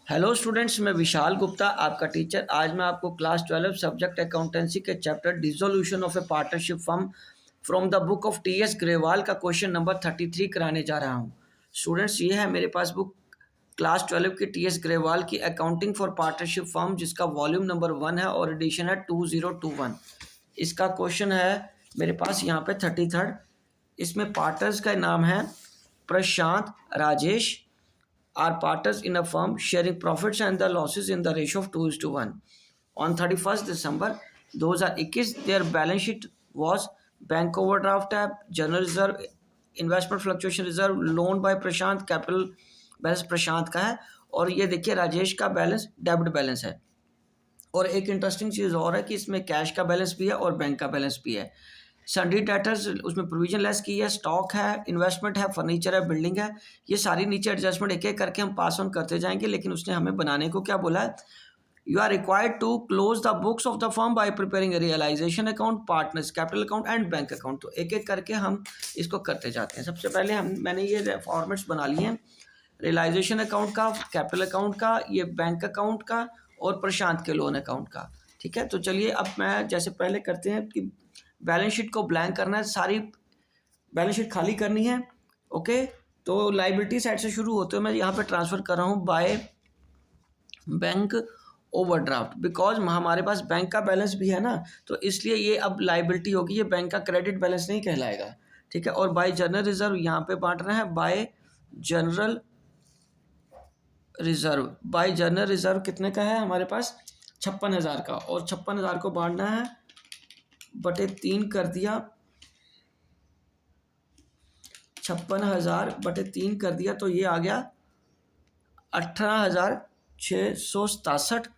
Hello students, मैं विशाल गुप्ता आपका teacher. आज मैं आपको क्लास 12 सब्जेक्ट अकाउंटेंसी के chapter dissolution of A partnership firm from the book of T S Grewal का क्वेश्चन नंबर 33 कराने जा रहा हूँ। स्टूडेंट्स, ये है मेरे पास बुक क्लास 12 की टी एस ग्रेवाल की अकाउंटिंग फॉर पार्टनरशिप फर्म, जिसका वॉल्यूम नंबर 1 है और एडिशन है 2021। इसका क्वेश्चन है मेरे पास यहाँ पे 33rd। इसमें पार्टनर्स का नाम है प्रशांत, Rajesh are partners in a firm sharing profits and the losses in the ratio of 2:1. On 31st December 2021, their balance sheet was bank overdraft tab, general reserve, investment fluctuation reserve, loan by Prashant, capital balance Prashant का है और ये देखिए राजेश का balance debit balance है। और एक interesting चीज़ और है कि इसमें कैश का बैलेंस भी है और बैंक का बैलेंस भी है। सन्ड्री डेटर्स उसमें प्रोविजन लेस की है, स्टॉक है, इन्वेस्टमेंट है, फर्नीचर है, बिल्डिंग है। ये सारी नीचे एडजस्टमेंट एक एक करके हम पास ऑन करते जाएंगे, लेकिन उसने हमें बनाने को क्या बोला है, you are required to close the books of the firm by preparing realisation account, partners capital account and bank account. तो एक एक करके हम इसको करते जाते हैं। सबसे पहले मैंने ये फॉर्मेट्स बना लिए हैं, रियलाइजेशन अकाउंट का, कैपिटल अकाउंट का, ये बैंक अकाउंट का और प्रशांत के लोन अकाउंट का। ठीक है, तो चलिए अब मैं जैसे पहले करते हैं कि बैलेंस शीट को ब्लैंक करना है, सारी बैलेंस शीट खाली करनी है। ओके, तो लाइबिलिटी साइड से शुरू होते हुए मैं यहाँ पे ट्रांसफ़र कर रहा हूँ बाय बैंक ओवरड्राफ्ट, बिकॉज हमारे पास बैंक का बैलेंस भी है ना, तो इसलिए ये अब लाइबिलिटी होगी, ये बैंक का क्रेडिट बैलेंस नहीं कहलाएगा। ठीक है, और बाय जनरल रिजर्व यहाँ पे बांट रहे हैं, bye general reserve. Bye general reserve कितने का है हमारे पास, 56,000 का, और 56,000 को बांटना है बटे 3 कर दिया, 56,000 बटे 3 कर दिया, तो ये आ गया 18,667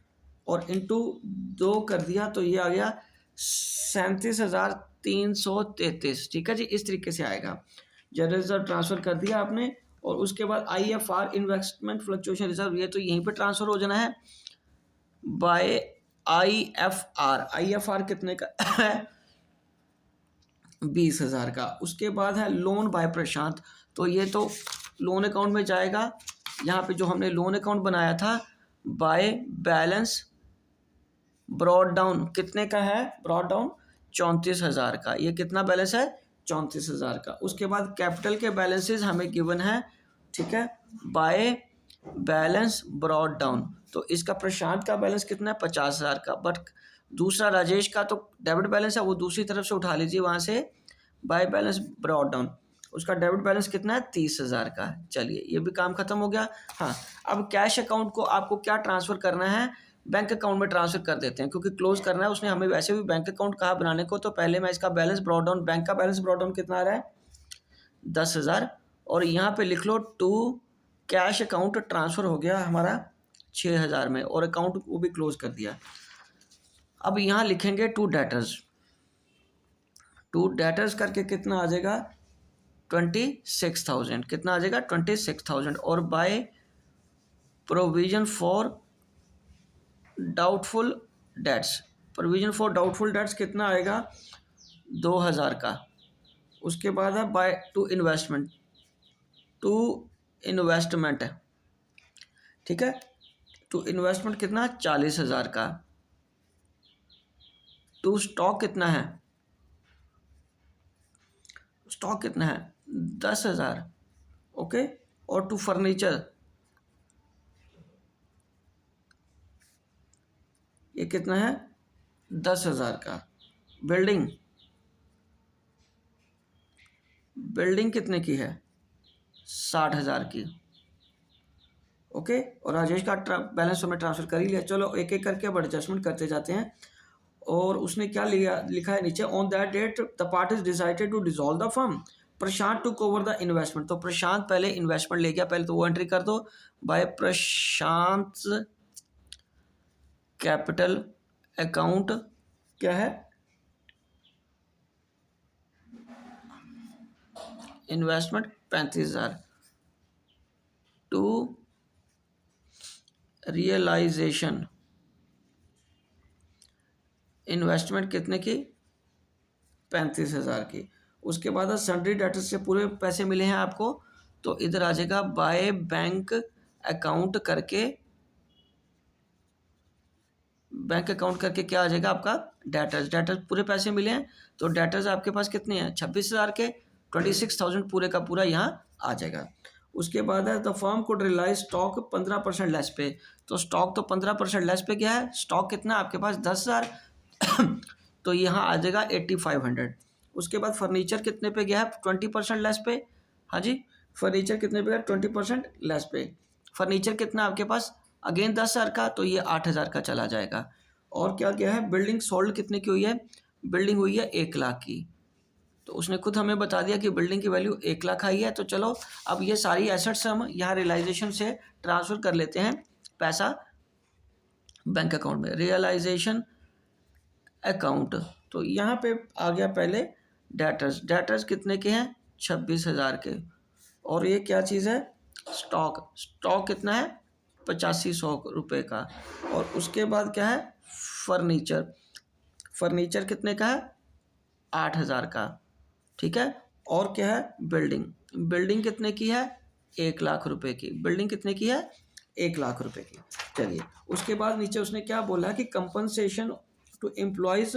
और इंटू 2 कर दिया, तो ये आ गया 37,333। ठीक है जी, इस तरीके से आएगा। जनरल रिजर्व ट्रांसफ़र कर दिया आपने, और उसके बाद IFR इन्वेस्टमेंट फ्लक्चुएशन रिजर्व, ये तो यहीं पे ट्रांसफ़र हो जाना है बाय IFR कितने का है, 20,000 का। उसके बाद है लोन बाय प्रशांत, तो ये तो लोन अकाउंट में जाएगा। यहाँ पे जो हमने लोन अकाउंट बनाया था बाय बैलेंस ब्रॉड डाउन, कितने का है ब्रॉड डाउन, 34,000 का। ये कितना बैलेंस है, 34,000 का। उसके बाद कैपिटल के बैलेंसेस हमें गिवन है, ठीक है, बाय बैलेंस ब्रॉड डाउन। तो इसका प्रशांत का बैलेंस कितना है, 50,000 का। बट दूसरा राजेश का तो डेबिट बैलेंस है, वो दूसरी तरफ से उठा लीजिए वहाँ से, बाय बैलेंस ब्रॉड डाउन। उसका डेबिट बैलेंस कितना है, 30,000 का। चलिए, ये भी काम खत्म हो गया। हाँ, अब कैश अकाउंट को आपको क्या ट्रांसफ़र करना है, बैंक अकाउंट में ट्रांसफ़र कर देते हैं, क्योंकि क्लोज करना है। उसने हमें वैसे भी बैंक अकाउंट कहा बनाने को, तो पहले मैं इसका बैलेंस ब्रॉड डाउन, बैंक का बैलेंस ब्रॉड डाउन कितना आ रहा है, 10,000, और यहाँ पे लिख लो टू कैश अकाउंट ट्रांसफ़र हो गया हमारा 6,000 में, और अकाउंट को भी क्लोज कर दिया। अब यहाँ लिखेंगे टू डेटर्स, टू डेटर्स करके कितना आ जाएगा, 26,000। कितना आ जाएगा, 26,000। और by provision for doubtful debts, provision for doubtful debts कितना आएगा, 2,000 का। उसके बाद है by to investment, to investment है, ठीक है, टू इन्वेस्टमेंट कितना, 40,000 का। टू स्टॉक कितना है, स्टॉक कितना है, 10,000। ओके, और टू फर्नीचर ये कितना है, 10,000 का। बिल्डिंग, बिल्डिंग कितने की है, 60,000 की। ओके, और राजेश का बैलेंस हमें ट्रांसफ़र कर ही लिया। चलो एक एक करके अब एडजस्टमेंट करते जाते हैं। और उसने क्या लिखा है नीचे, on that date the parties decided to dissolve the firm, Prashant to cover the investment. तो प्रशांत पहले इन्वेस्टमेंट ले गया, पहले तो वो एंट्री कर दो, बाय प्रशांत कैपिटल अकाउंट क्या है, इन्वेस्टमेंट 35,000 टू रियलाइजेशन, इन्वेस्टमेंट कितने की, 35,000 की। उसके बाद सन्ड्री डेटर्स से पूरे पैसे मिले हैं आपको, तो इधर आ जाएगा बाय बैंक अकाउंट करके बैंक अकाउंट करके क्या आ जाएगा आपका डेटर्स। डेटर्स पूरे पैसे मिले हैं तो डेटर्स आपके पास कितने हैं 26,000 के, 26,000 पूरे का पूरा यहाँ आ जाएगा। उसके बाद है the firm could realise stock 15% less पे। तो स्टॉक तो 15% लेस पे क्या है, स्टॉक कितना आपके पास 10,000 तो यहाँ आ जाएगा 8,500। उसके बाद फर्नीचर कितने पे गया है 20% लेस पे। हाँ जी, फर्नीचर कितने पे गया 20% लेस पे। फर्नीचर कितना आपके पास अगेन 10,000 का, तो ये 8,000 का चला जाएगा। और क्या क्या है, बिल्डिंग सोल्ड कितने की हुई है, बिल्डिंग हुई है 1,00,000 की। तो उसने खुद हमें बता दिया कि बिल्डिंग की वैल्यू 1,00,000 आई है। तो चलो अब ये सारी एसेट्स हम यहाँ रियलाइजेशन से ट्रांसफ़र कर लेते हैं पैसा बैंक अकाउंट में। रियलाइजेशन अकाउंट, तो यहाँ पे आ गया पहले डेटर्स। डेटर्स कितने के हैं 26,000 के। और ये क्या चीज़ है, स्टॉक। स्टॉक कितना है 8500 रुपये का। और उसके बाद क्या है फर्नीचर। फर्नीचर कितने का है 8,000 का, ठीक है। और क्या है बिल्डिंग। बिल्डिंग कितने की है 1,00,000 रुपये की। बिल्डिंग कितने की है 1,00,000 रुपये की। चलिए उसके बाद नीचे उसने क्या बोला कि compensation to employees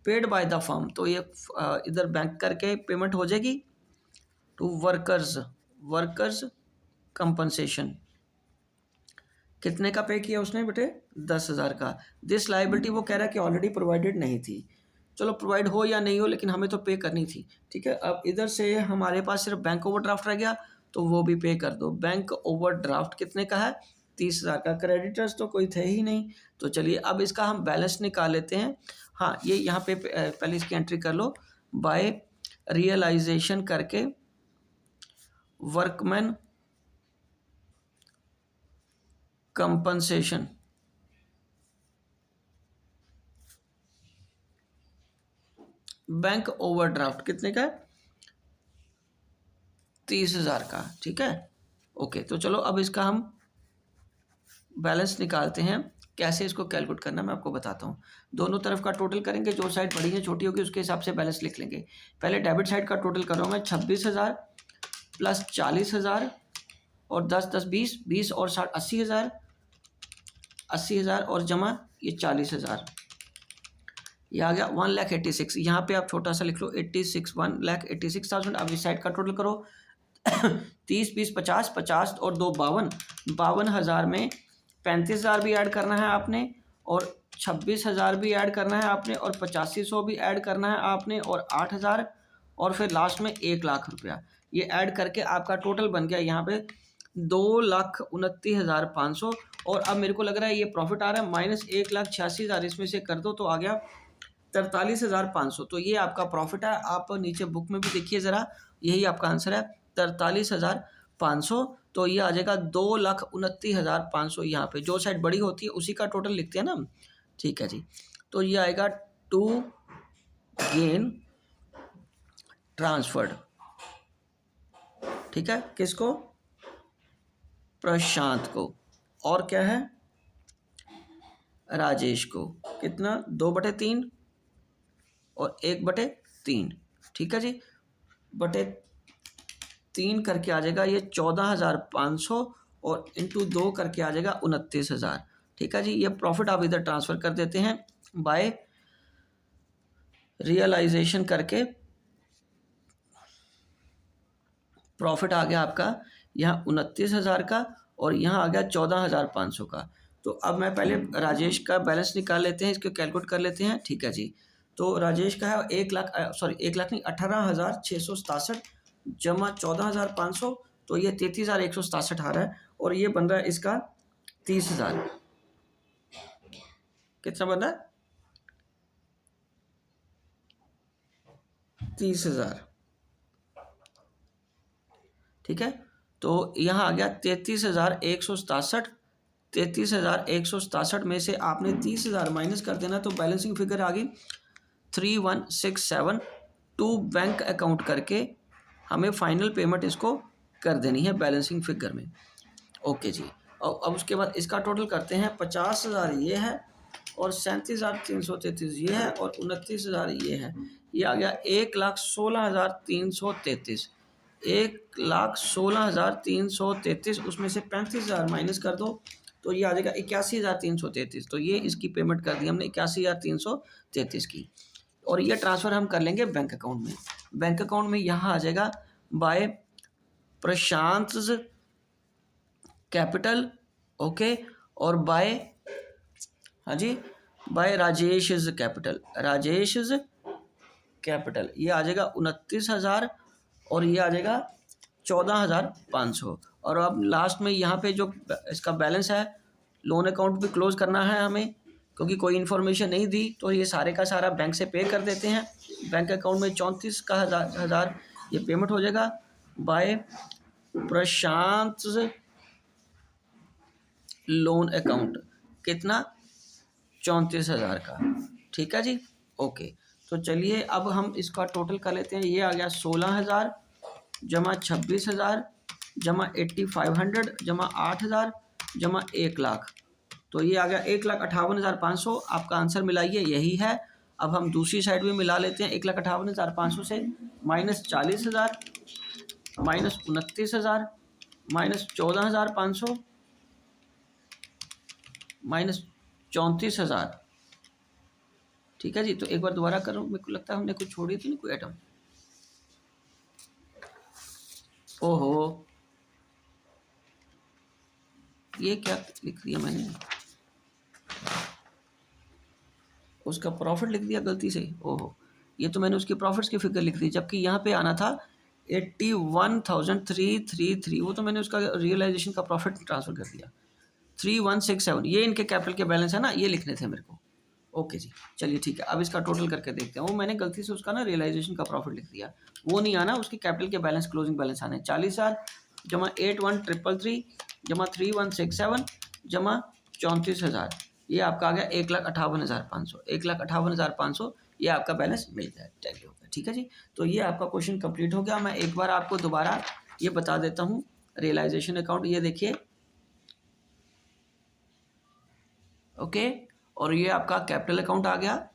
paid by the firm. तो ये इधर बैंक करके पेमेंट हो जाएगी टू वर्कर्स। वर्कर्स कंपनसेशन कितने का पे किया उसने बेटे 10,000 का। दिस लाइबिलिटी वो कह रहा है कि ऑलरेडी प्रोवाइडेड नहीं थी। चलो प्रोवाइड हो या नहीं हो लेकिन हमें तो पे करनी थी, ठीक है। अब इधर से हमारे पास सिर्फ बैंक ओवरड्राफ्ट रह गया तो वो भी पे कर दो। बैंक ओवरड्राफ्ट कितने का है 30,000 का। क्रेडिटर्स तो कोई थे ही नहीं, तो चलिए अब इसका हम बैलेंस निकाल लेते हैं। हाँ ये यहाँ पे पहले इसकी एंट्री कर लो, बाय रियलाइजेशन करके वर्कमैन कंपनसेशन बैंक ओवरड्राफ्ट कितने का 30,000 का, ठीक है। ओके तो चलो अब इसका हम बैलेंस निकालते हैं। कैसे इसको कैलकुलेट करना मैं आपको बताता हूँ। दोनों तरफ का टोटल करेंगे, जो साइड बड़ी है छोटी होगी उसके हिसाब से बैलेंस लिख लेंगे। पहले डेबिट साइड का टोटल कर रहा हूँ मैं 26,000 प्लस 40,000 और 10 10 20 20 और 60 80,000 80,000 और जमा ये 40,000, ये आ गया 1,86,000। यहाँ पे आप छोटा सा लिख लो 86 1,86,000। अब इस साइड का टोटल करो 30 20 50 50 और 2 52 52,000 में 35,000 भी ऐड करना है आपने और 26,000 भी ऐड करना है आपने और 8500 भी ऐड करना है आपने और 8,000 और फिर लास्ट में 1,00,000 रुपया। ये ऐड करके आपका टोटल बन गया यहाँ पे 2,29,500। और अब मेरे को लग रहा है ये प्रॉफिट आ रहा है माइनस 1,86,000 इसमें से कर दो तो आ गया 43,500। तो ये आपका प्रॉफिट है। आप नीचे बुक में भी देखिए ज़रा, यही आपका आंसर है 43,500। तो ये आ जाएगा 2,29,500। यहाँ पे जो साइड बड़ी होती है उसी का टोटल लिखते हैं ना, ठीक है जी। तो ये आएगा टू गेन ट्रांसफर्ड, ठीक है। किसको प्रशांत को। और क्या है राजेश को। कितना 2/3 और 1/3, ठीक है जी। 3 करके आ जाएगा ये 14,500 और इंटू 2 करके आ जाएगा 29,000, ठीक है जी। ये प्रॉफिट आप इधर ट्रांसफ़र कर देते हैं बाय रियलाइजेशन करके। प्रॉफिट आ गया आपका यहाँ 29,000 का और यहाँ आ गया 14,500 का। तो अब मैं पहले राजेश का बैलेंस निकाल लेते हैं, इसको कैलकुलेट कर लेते हैं, ठीक है जी। तो राजेश का है 1,00,000 नहीं 18,667 जमा 14,500, तो ये 33,167 आ रहा है। और ये बन रहा है इसका 30,000। कितना बन रहा है 30,000, ठीक है। तो यहाँ आ गया 33,167। 33,167 में से आपने 30,000 माइनस कर देना तो बैलेंसिंग फिगर आ गई 3167। टू बैंक अकाउंट करके हमें फाइनल पेमेंट इसको कर देनी है बैलेंसिंग फिगर में। ओके जी। और अब उसके बाद इसका टोटल करते हैं 50,000 ये है और 37,333 ये है और 29,000 ये है। ये आ गया 1,16,333। 1,16,333 उसमें से 35,000 माइनस कर दो तो ये आ जाएगा 81,333। तो ये इसकी पेमेंट कर दी हमने 81,333 की। और ये ट्रांसफ़र हम कर लेंगे बैंक अकाउंट में। बैंक अकाउंट में यहाँ आ जाएगा बाय प्रशांत कैपिटल, ओके, और बाय, हाँ जी, by Rajesh capital, Rajesh capital. ये आ जाएगा 29,000 और ये आ जाएगा 14,500। और अब लास्ट में यहाँ पे जो इसका बैलेंस है, लोन अकाउंट भी क्लोज करना है हमें, क्योंकि कोई इन्फॉर्मेशन नहीं दी, तो ये सारे का सारा बैंक से पे कर देते हैं। बैंक अकाउंट में 34 का हज़ार ये पेमेंट हो जाएगा बाय प्रशांत लोन अकाउंट। कितना? 34,000 का। ठीक है जी, ओके। तो चलिए अब हम इसका टोटल कर लेते हैं। ये आ गया 16,000 जमा 26,000 जमा 8,500 जमा 8,000 जमा 1,00,000। तो ये आ गया 1,58,500। आपका आंसर मिलाइए, यही है। अब हम दूसरी साइड में मिला लेते हैं। 1,58,500 से माइनस 40,000 माइनस 29,000 माइनस 14,500 माइनस 34,000। ठीक है जी। तो एक बार दोबारा करूँ, मेरे को लगता है हमने कुछ छोड़ी थी, नहीं कोई आइटम। ओहो, ये क्या लिख दिया मैंने, उसका प्रॉफिट लिख दिया गलती से। ओहो, ये तो मैंने उसकी प्रॉफिट्स की फिगर लिख दी, जबकि यहाँ पे आना था 81,333। वो तो मैंने उसका रियलाइजेशन का प्रॉफिट ट्रांसफ़र कर दिया 3167। ये इनके कैपिटल के बैलेंस है ना, ये लिखने थे मेरे को। ओके जी, चलिए ठीक है। अब इसका टोटल करके देखते हैं। वो मैंने गलती से उसका ना रियलाइजेशन का प्रॉफिट लिख दिया, वो नहीं आना, उसके कैपिटल के बैलेंस, क्लोजिंग बैलेंस आने। 40,000 जमा 81,333 जमा 3167 जमा 34,000। ये आपका आ गया 1,58,500। 1,58,500 ये आपका बैलेंस मिल गया, टैली हो गया। ठीक है जी। तो ये आपका क्वेश्चन कंप्लीट हो गया। मैं एक बार आपको दोबारा ये बता देता हूँ। रियलाइजेशन अकाउंट ये देखिए, ओके, और ये आपका कैपिटल अकाउंट आ गया।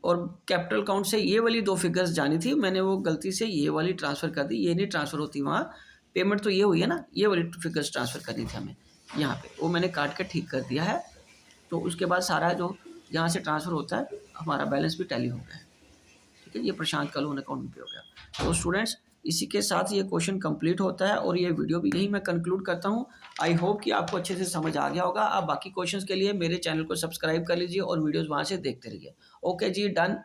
और कैपिटल अकाउंट से ये वाली 2 फिगर्स जानी थी, मैंने वो गलती से ये वाली ट्रांसफ़र कर दी। ये नहीं ट्रांसफ़र होती वहाँ, पेमेंट तो ये हुई है ना, ये वाली फिगर्स ट्रांसफ़र करनी थी हमें यहाँ पे, वो मैंने काट के ठीक कर दिया है। तो उसके बाद सारा जो यहाँ से ट्रांसफ़र होता है, हमारा बैलेंस भी टैली हो गया है। ठीक है, ये प्रशांत का लोन अकाउंट पे हो गया। तो स्टूडेंट्स, इसी के साथ ये क्वेश्चन कंप्लीट होता है और ये वीडियो भी यही मैं कंक्लूड करता हूँ। आई होप कि आपको अच्छे से समझ आ गया होगा। आप बाकी क्वेश्चंस के लिए मेरे चैनल को सब्सक्राइब कर लीजिए और वीडियोस वहाँ से देखते रहिए। ओके जी, डन।